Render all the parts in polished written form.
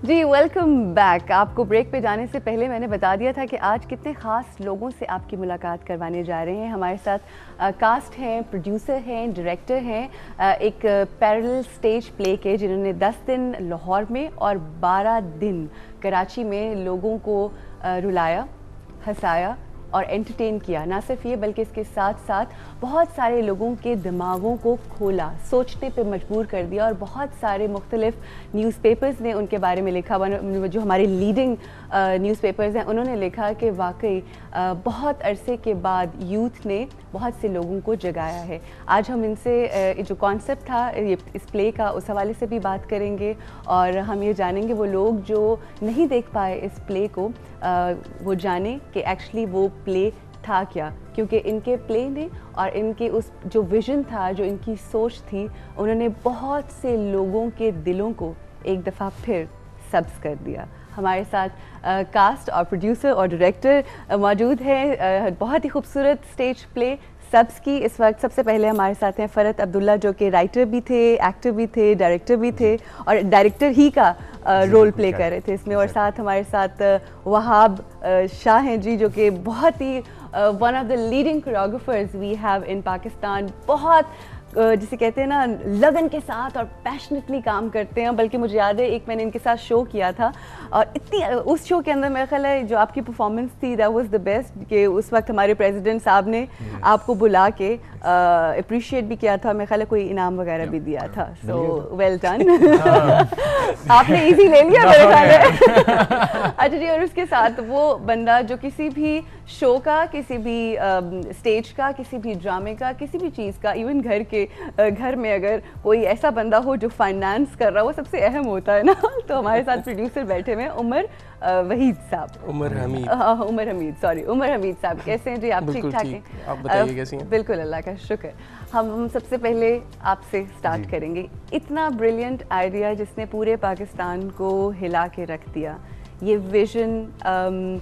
जी welcome back. आपको break पे जाने से पहले मैंने बता दिया था कि आज कितने ख़ास लोगों से आपकी मुलाकात करवाने जा रहे हैं। हमारे साथ कास्ट हैं, प्रोड्यूसर हैं, डायरेक्टर हैं एक पैरेलल स्टेज प्ले के, जिन्होंने 10 दिन लाहौर में और 12 दिन कराची में लोगों को रुलाया, हंसाया और एंटरटेन किया। ना सिर्फ ये बल्कि इसके साथ साथ बहुत सारे लोगों के दिमागों को खोला, सोचने पे मजबूर कर दिया और बहुत सारे मुख्तलिफ न्यूज़पेपर्स ने उनके बारे में लिखा। जो हमारे लीडिंग न्यूज़पेपर्स हैं उन्होंने लिखा कि वाकई बहुत अरसे के बाद यूथ ने बहुत से लोगों को जगाया है। आज हम इनसे जो कॉन्सेप्ट था ये इस प्ले का, उस हवाले से भी बात करेंगे और हम ये जानेंगे वो लोग जो नहीं देख पाए इस प्ले को वो जाने कि एक्चुअली वो प्ले था क्या, क्योंकि इनके प्ले ने और इनके उस जो विज़न था, जो इनकी सोच थी, उन्होंने बहुत से लोगों के दिलों को एक दफ़ा फिर सब्ज़ कर दिया। हमारे साथ कास्ट और प्रोड्यूसर और डायरेक्टर मौजूद हैं बहुत ही खूबसूरत स्टेज प्ले सब्ज़ की। इस वक्त सबसे पहले हमारे साथ हैं फ़रत अब्दुल्ला, जो कि राइटर भी थे, एक्टर भी थे, डायरेक्टर भी थे और डायरेक्टर ही का रोल प्ले कर रहे थे इसमें। और साथ हमारे साथ वहाब शाह हैं जी, जो कि बहुत ही one of the leading choreographers we have in Pakistan. बहुत जिसे कहते हैं ना लगन के साथ और पैशनेटली काम करते हैं। बल्कि मुझे याद है एक मैंने इनके साथ शो किया था और इतनी उस शो के अंदर मेरा ख्याल है जो आपकी परफॉर्मेंस थी दैट वाज द बेस्ट, कि उस वक्त हमारे प्रेसिडेंट साहब ने आपको बुला के अप्रिशिएट भी किया था। मेरा ख्याल है कोई इनाम वगैरह भी दिया था। So well done. आपने इजी ले लिया मेरे ख्याल है। अच्छा जी, और उसके साथ वो बंदा जो किसी भी शो का, किसी भी स्टेज का, किसी भी ड्रामे का, किसी भी चीज़ का, इवन घर में अगर कोई ऐसा बंदा हो जो फाइनेंस कर रहा हो, वो सबसे अहम होता है ना। तो हमारे साथ प्रोड्यूसर बैठे हुए हैं उमर वहीद साहब। उमर हमीद साहब। कैसे हैं जी आप? ठीक ठाक हैं? आप बताइए कैसी हैं? बिल्कुल, अल्लाह का शुक्र। हम सबसे पहले आपसे स्टार्ट करेंगे। इतना ब्रिलियंट आइडिया जिसने पूरे पाकिस्तान को हिला के रख दिया, ये विजन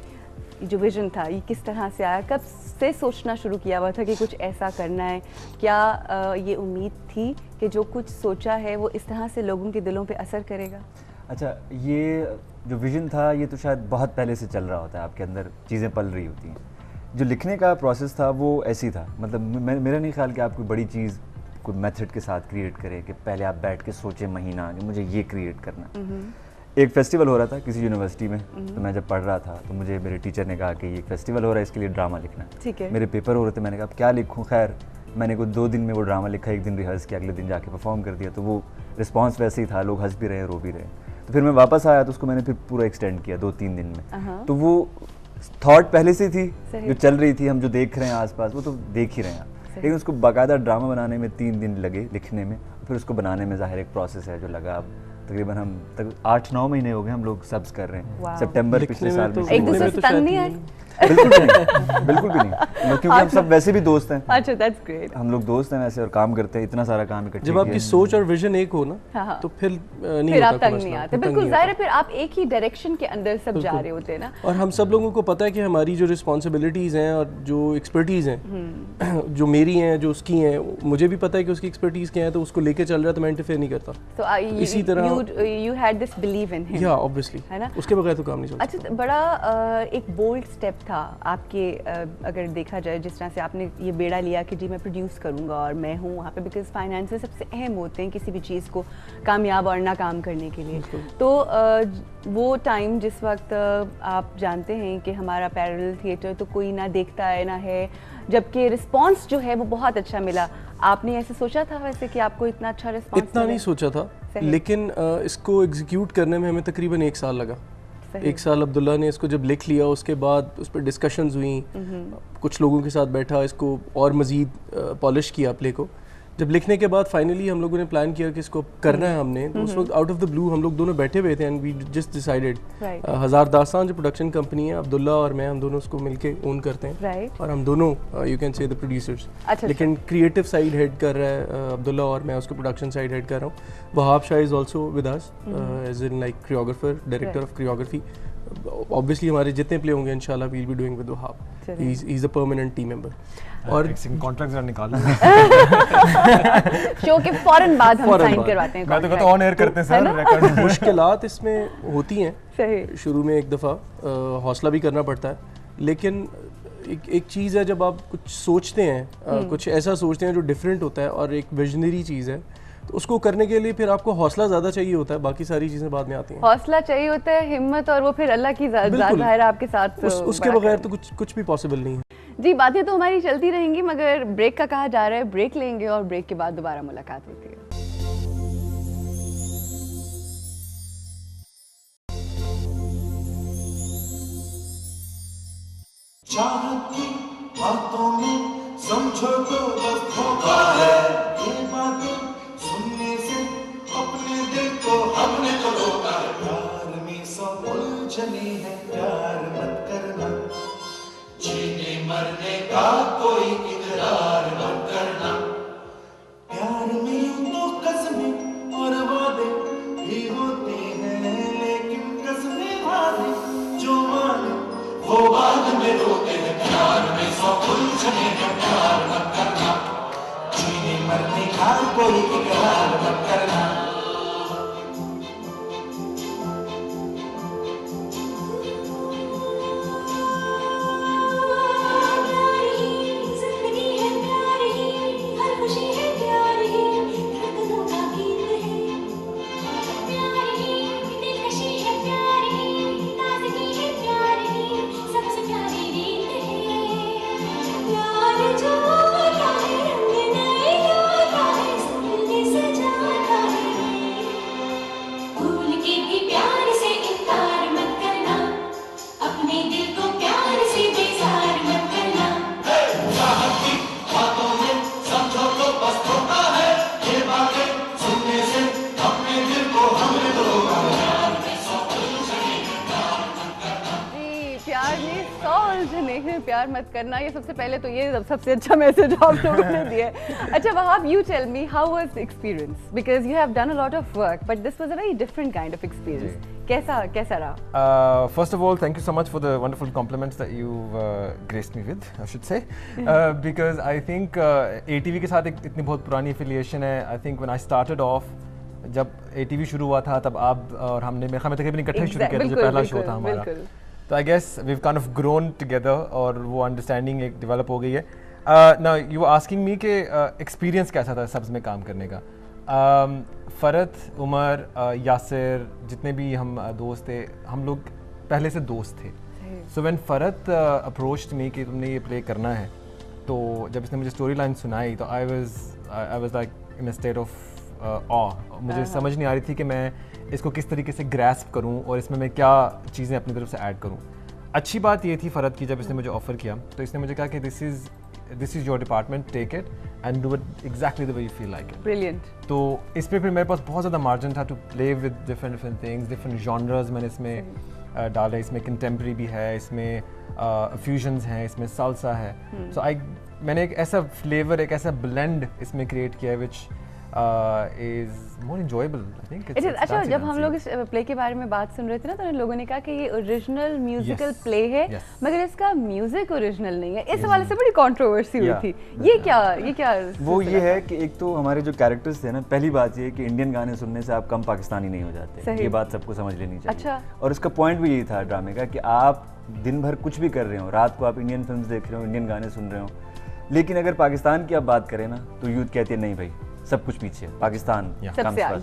जो विजन था ये किस तरह से आया? कब से सोचना शुरू किया हुआ था कि कुछ ऐसा करना है? क्या ये उम्मीद थी कि जो कुछ सोचा है वो इस तरह से लोगों के दिलों पे असर करेगा? अच्छा, ये जो विजन था ये तो शायद बहुत पहले से चल रहा होता है, आपके अंदर चीज़ें पल रही होती हैं। जो लिखने का प्रोसेस था वो ऐसी था, मतलब मेरा नहीं ख्याल कि आप कोई बड़ी चीज़ कोई मेथड के साथ क्रिएट करें कि पहले आप बैठ के सोचें महीना कि मुझे ये क्रिएट करना। एक फेस्टिवल हो रहा था किसी यूनिवर्सिटी में, तो मैं जब पढ़ रहा था तो मुझे मेरे टीचर ने कहा कि ये फेस्टिवल हो रहा है, इसके लिए ड्रामा लिखना है। ठीक है। मेरे पेपर हो रहे थे, मैंने कहा अब क्या लिखूं। खैर मैंने को 2 दिन में वो ड्रामा लिखा, एक दिन रिहर्स किया, अगले दिन जाके परफॉर्म कर दिया। तो वो रिस्पॉन्स वैसे ही था, लोग हंस भी रहे, रो भी रहे। तो फिर मैं वापस आया तो उसको मैंने फिर पूरा एक्सटेंड किया 2-3 दिन में। तो वो थॉट पहले से थी जो चल रही थी, हम जो देख रहे हैं आसपास वो तो देख ही रहे हैं, लेकिन उसको बाकायदा ड्रामा बनाने में 3 दिन लगे लिखने में, फिर उसको बनाने में ज़ाहिर एक प्रोसेस है जो लगा। अब तकरीबन हम 8-9 महीने हो गए हम लोग सब्स कर रहे हैं। सितंबर पिछले साल में एक दूसरे से तंग नहीं आए? बिल्कुल भी नहीं, क्योंकि हम सब वैसे भी दोस्त हैं। अच्छा, दैट्स ग्रेट। हम लोग दोस्त हैं वैसे और काम करते हैं, इतना सारा काम इकट्ठे। जब आपकी सोच और विजन एक हो ना तो फिर नहीं आप तंग नहीं आते। बिल्कुल जाहिर है, फिर आप एक ही डायरेक्शन के अंदर सब जा रहे होते हैं ना। और हम सब लोगों को पता है कि हमारी जो रिस्पॉन्सिबिलिटीज़ हैं और जो एक्सपर्टीज़ हैं, जो मेरी हैं, जो उसकी हैं, मुझे भी पता है कि उसकी एक्सपर्टीज़ क्या है, तो उसको लेके चल रहा है तो मैं इंटरफेयर नहीं करता। तो इसी तरह you had this believe in him. या ऑब्वियसली, है ना, उसके बगैर तो काम नहीं चलता। अच्छा, बड़ा एक बोल्ड स्टेप था आपके, अगर देखा जाए जिस तरह से आपने ये बेड़ा लिया कि जी मैं प्रोड्यूस करूँगा और मैं हूँ वहाँ पे, बिकॉज फाइनेंसेस सबसे अहम होते हैं किसी भी चीज़ को कामयाब और नाकाम करने के लिए। तो वो टाइम जिस वक्त आप जानते हैं कि हमारा पैरेलल थिएटर तो कोई ना देखता है ना है, जबकि रिस्पांस जो है वो बहुत अच्छा मिला। आपने ऐसे सोचा था वैसे कि आपको इतना अच्छा रिस्पांस? इतना नहीं सोचा था, लेकिन इसको एग्जीक्यूट करने में हमें तकरीबन 1 साल लगा। 1 साल अब्दुल्ला ने इसको जब लिख लिया, उसके बाद उस पर डिस्कशंस हुई, कुछ लोगों के साथ बैठा, इसको और मज़ीद पॉलिश किया प्ले को। जब लिखने के बाद फाइनली हम लोगों ने प्लान किया कि इसको करना है हमने, तो उस वक्त आउट ऑफ द ब्लू हम लोग दोनों बैठे हुए थे एंड वी जस्ट डिसाइडेड। हज़ार दास्तान जो प्रोडक्शन कंपनी है, अब्दुल्ला और मैं, हम दोनों उसको मिलके ओन करते हैं और हम दोनों you can say the producers. लेकिन क्रिएटिव साइड हेड कर रहा है अब्दुल्ला और मैं उसको प्रोडक्शन साइड हेड कर रहा हूँ। Wahab Shah is also with us as in like choreographer, director of choreography. Obviously हमारे जितने प्ले होंगे इंशाल्लाह we will be doing with Wahab, he is a permanent team member. और कॉन्ट्रैक्ट जरा निकाल शो के फौरन बाद हम साइन करवाते हैं, मैं तो ऑन एयर करते हैं सर रिकॉर्ड। मुश्किलात इसमें होती हैं सही, शुरू में एक दफ़ा हौसला भी करना पड़ता है, लेकिन एक चीज़ है जब आप कुछ सोचते हैं, कुछ ऐसा सोचते हैं जो डिफरेंट होता है और एक विजनरी चीज़ है, तो उसको करने के लिए फिर आपको हौसला ज़्यादा चाहिए होता है, बाकी सारी चीज़ें बाद में आती हैं। हौसला चाहिए होता है, हिम्मत, और वो फिर अल्लाह की ज़ात ज़ाहिर आपके साथ उसके बगैर तो कुछ भी पॉसिबल नहीं है। जी, बातें तो हमारी चलती रहेंगी, मगर ब्रेक का कहा जा रहा है, ब्रेक लेंगे और ब्रेक के बाद दोबारा मुलाकात होती है। चाहत की बातों में समझो तो बस धोखा है, ये बातें सुनने से अपने दिल को हमने तो रोका है। प्यार में सब उलझने हैं, प्यार मत करना, जीने मरने का कोई इकरार मत करना। प्यार में यूं तो कसमें और वादे भी होते हैं, लेकिन कसमें वादे जो माने वो बाद में रोते हैं। प्यार में सब उलझने हैं, प्यार मत करना, जीने मरने का कोई इकरार मत करना। प्यार मत करना, ये सबसे पहले तो ये सबसे अच्छा मैसेज आप लोगों ने दिया है। अच्छा Wahab, you tell me how was the experience, because you have done a lot of work but this was a very different kind of experience. कैसा रहा? First of all, thank you so much for the wonderful compliments that you've graced me with, I should say, because I think ATV के साथ एक इतनी बहुत पुरानी affiliation है। I think when I started off, जब ATV शुरू हुआ था तब आप और हमने मेरे ख्याल में तकरीबन इकट्ठे शुरू किया था, जो पहला शो था हमारा। तो I guess we kind of grown together और वो अंडरस्टैंडिंग एक डेवलप हो गई है। नाउ यू आस्किंग मी कि एक्सपीरियंस कैसा था सब्ज़ में काम करने का। फ़रत, उमर, यासिर, जितने भी हम दोस्त थे, हम लोग पहले से दोस्त थे। सो व्हेन फ़रत अप्रोच्ड मी कि तुमने ये प्ले करना है, तो जब इसने मुझे स्टोरी लाइन सुनाई तो I was like in a state of मुझे समझ नहीं आ रही थी कि मैं इसको किस तरीके से ग्रैस्प करूं और इसमें मैं क्या चीज़ें अपनी तरफ से ऐड करूं। अच्छी बात ये थी फ़रत की, जब इसने मुझे ऑफ़र किया तो इसने मुझे कहा कि this is your department, take it and do it exactly the way you feel like it. Brilliant. तो इस पर फिर मेरे पास बहुत ज़्यादा मार्जिन था to play with different things, different genres मैंने इसमें डाला। इसमें कंटेम्प्रेरी भी है, इसमें फ्यूजन्स हैं, इसमें साल्सा है। सो मैंने एक ऐसा फ्लेवर, एक ऐसा ब्लेंड इसमें क्रिएट किया है विच is more enjoyable, I think. अच्छा, जब हम लोग इस प्ले के बारे में बात सुन रहे थे ना, तो लोगों ने कहा कि ये ओरिजिनल म्यूजिकल प्ले है, मगर इसका म्यूजिक ओरिजिनल नहीं है। इस हवाले से बड़ी कंट्रोवर्सी हुई थी। ये क्या वो ये है कि एक तो हमारे जो कैरेक्टर्स थे ना, पहली बात ये है कि इंडियन गाने सुनने से आप कम पाकिस्तानी नहीं हो जाते, ये बात सबको समझ लेनी चाहिए। अच्छा। और उसका पॉइंट भी यही था ड्रामे का कि आप दिन भर कुछ भी कर रहे हो, रात को आप इंडियन फिल्म्स देख रहे हो, इंडियन गाने सुन रहे हो, लेकिन अगर पाकिस्तान की आप बात करें ना तो यूथ कहती है नहीं भाई सब कुछ पीछे है, पाकिस्तान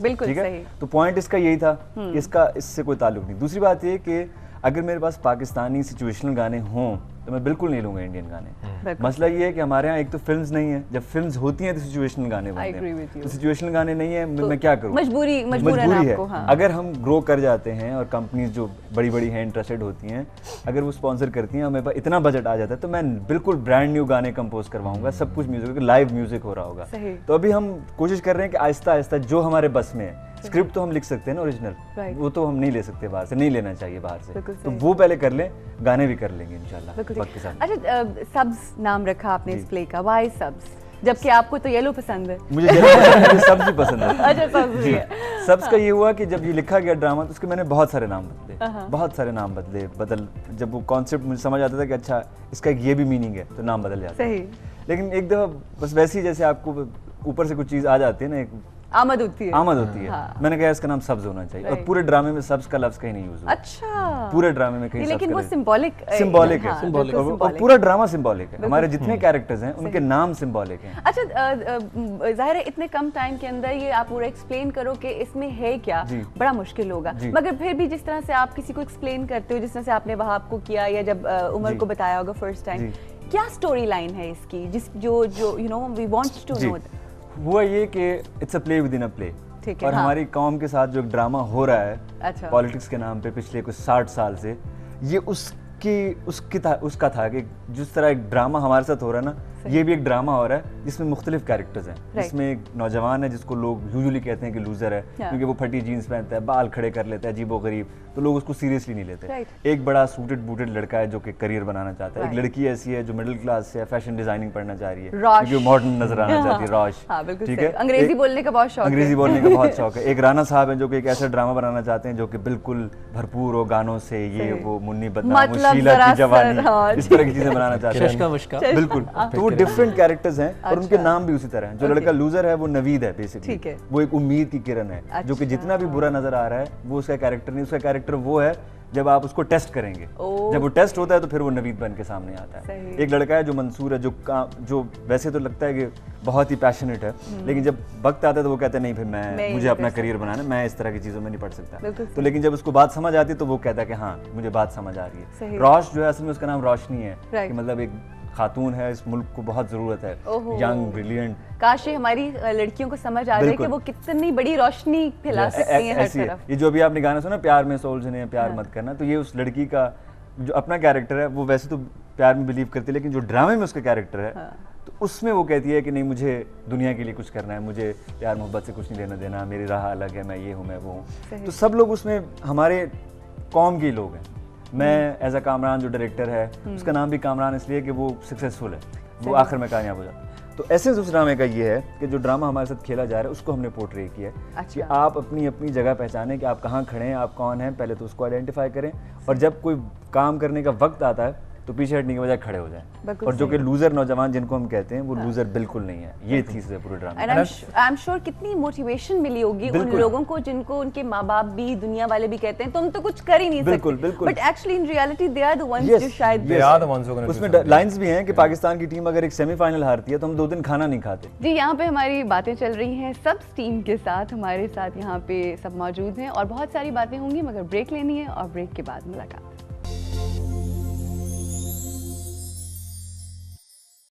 बिल्कुल ठीक है। है, तो पॉइंट इसका यही था कि इससे कोई ताल्लुक नहीं। दूसरी बात ये कि अगर मेरे पास पाकिस्तानी सिचुएशनल गाने हों तो मैं बिल्कुल नहीं लूँगा इंडियन गाने। मसला ये है कि हमारे यहाँ एक तो फिल्म्स नहीं है, जब फिल्म्स होती हैं तो सिचुएशनल गाने बनते हैं, तो सिचुएशनल गाने नहीं है, मैं क्या करूँ, मजबूरी है। अगर हम ग्रो कर जाते हैं और कंपनीज जो बड़ी बड़ी हैं इंटरेस्टेड होती हैं, अगर वो स्पॉन्सर करती हैं और मेरे पास इतना बजट आ जाता है तो मैं बिल्कुल ब्रांड न्यू गाने कंपोज करवाऊंगा, सब कुछ म्यूजिक, लाइव म्यूजिक हो रहा होगा। तो अभी हम कोशिश कर रहे हैं कि आहिस्ता आहिस्ता जो हमारे बस में है, स्क्रिप्ट तो हम लिख सकते हैं ना ओरिजिनल, वो तो हम नहीं ले सकते बाहर से, नहीं लेना चाहिए बाहर से, तो वो पहले कर लें, गाने भी कर लेंगे इंशाल्लाह वक्त के साथ। अच्छा, सब्ज़ नाम रखा आपने इस प्ले का, व्हाई सब्ज़? जबकि आपको तो येलो पसंद है। मुझे येलो पसंद है, मुझे सब्जी पसंद है। अच्छा, सब्जी है। सब्ज का ये हुआ कि जब ये लिखा गया ड्रामा तो उसके मैंने बहुत सारे नाम बदले, बहुत सारे नाम बदल जब वो कॉन्सेप्ट मुझे समझ आता था कि अच्छा इसका एक ये भी मीनिंग है तो नाम बदल जाता है। सही। लेकिन एक दफ़ा बस वैसे ही जैसे आपको ऊपर से कुछ चीज़ आ जाती है ना, एक आमद होती है। हाँ। मैंने कहा इसका नाम सब्ज होना चाहिए, और पूरे ड्रामे में सब्ज का लफ्ज कहीं नहीं यूज हुआ। अच्छा। पूरे ड्रामे में कहीं लेकिन वो सिंबॉलिक है, symbolic है। और पूरा ड्रामा सिंबॉलिक है। हमारे जितने कैरेक्टर्स हैं उनके नाम सिंबॉलिक हैं। अच्छा, जाहिर है इतने कम टाइम के अंदर ये आप पूरा एक्सप्लेन करो कि इसमें है क्या, बड़ा मुश्किल होगा। मगर फिर भी जिस तरह से आप किसी को एक्सप्लेन करते हो, जिस तरह से आपने वहाब को किया या जब उमर को बताया होगा फर्स्ट टाइम, क्या स्टोरी लाइन है इसकी, जो you know we want to know? हुआ ये कि it's a play within a play, और हमारी कौम के साथ जो ड्रामा हो रहा है पॉलिटिक्स के नाम पे पिछले कुछ 60 साल से, ये उसका था कि जिस तरह एक ड्रामा हमारे साथ हो रहा है ना, ये भी एक ड्रामा हो रहा है जिसमें मुख्तलिफ कैरेक्टर्स हैं। जिसमें एक नौजवान है जिसको लोग यूजुअली कहते हैं कि लूजर है, क्योंकि वो फटी जीन्स पहनता है, बाल खड़े कर लेता है, अजीबो गरीब, तो लोग उसको सीरियसली नहीं लेते। एक बड़ा सूटेड बूटेड लड़का है जो कि करियर बनाना चाहता है। एक लड़की ऐसी है जो मिडिल क्लास से फैशन डिजाइनिंग पढ़ना चाह रही है, क्योंकि मॉडर्न नजर आना चाहती है, रॉश, ठीक है, अंग्रेजी बोलने का बहुत शौक है। अंग्रेजी बोलने का बहुत शौक है। एक राना साहब है जो कि एक ऐसा ड्रामा बनाना चाहते हैं जो कि बिल्कुल भरपूर हो गानों से, ये वो मुन्नी बदनाम, शीला की जवानी, इस तरह की चीजें बनाना चाहते हैं। बिल्कुल, तो वो डिफरेंट कैरेक्टर्स हैं और उनके नाम भी उसी तरह हैं। जो लड़का लूजर है वो नवीद है बेसिकली, वो एक उम्मीद की किरण है, जो कि जितना भी बुरा नजर आ रहा है वो उसका कैरेक्टर नहीं, उसका कैरेक्टर वो है जब आप उसको टेस्ट करेंगे। जब वो टेस्ट होता है तो फिर वो नवीद बन के सामने आता है। एक लड़का है जो मंसूर है, जो वैसे तो लगता है कि बहुत ही पैशनेट है, लेकिन जब वक्त आता है तो वो कहता है नहीं फिर मुझे अपना करियर बनाना है, मैं इस तरह की चीज़ों में नहीं पढ़ सकता। तो लेकिन जब उसको बात समझ आती है तो वो कहता है कि हाँ मुझे बात समझ आ रही है। रोश जो है असल में उसका नाम रोशनी है, कि मतलब एक खातून है, इस मुल्क को बहुत जरूरत है, यंग ब्रिलियंट। काश ये हमारी लड़कियों को समझ आ जाए कि वो कितनी बड़ी रोशनी फैला सकती हैं हर तरफ। ये जो अभी आपने गाना सुना प्यार में सोल जने प्यार मत करना, तो ये उस लड़की का जो अपना कैरेक्टर है, वो वैसे तो प्यार में बिलीव करती है, लेकिन जो ड्रामे में उसका कैरेक्टर है तो उसमें वो कहती है कि नहीं मुझे दुनिया के लिए कुछ करना है, मुझे प्यार मोहब्बत से कुछ नहीं लेना देना, मेरी राह अलग है, मैं ये हूँ मैं वो हूँ। तो सब लोग उसमें हमारे कौम के लोग हैं। मैं एज अ कामरान जो डायरेक्टर है, उसका नाम भी कामरान इसलिए कि वो सक्सेसफुल है, वो आखिर में कामयाब हो जाता है। तो ऐसे उस ड्रामे का ये है कि जो ड्रामा हमारे साथ खेला जा रहा है उसको हमने पोर्ट्रे किया है कि आप अपनी अपनी जगह पहचानें कि आप कहाँ खड़े हैं, आप कौन हैं, पहले तो उसको आइडेंटिफाई करें, और जब कोई काम करने का वक्त आता है तो पीछे हटने की बजाय खड़े हो जाएं। और जो कि लूजर नौजवान जिनको हम कहते हैं वो लूजर बिल्कुल नहीं है। ये थीसिस है पूरे ड्रामे। आई एम श्योर कितनी मोटिवेशन मिली होगी उन लोगों को जिनको उनके माँ बाप भी दुनिया वाले भी कहते हैं तुम तो कुछ कर ही नहीं सकते, but actually in reality they are the ones जो शायद उसमें लाइंस भी हैं कि पाकिस्तान की टीम अगर एक सेमीफाइनल हारती है तो हम 2 दिन खाना नहीं खाते। जी, यहाँ पे हमारी बातें चल रही हैं सब टीम के साथ, हमारे साथ यहाँ पे सब मौजूद हैं और बहुत सारी बातें होंगी, मगर ब्रेक लेनी है और ब्रेक के बाद मुलाकात।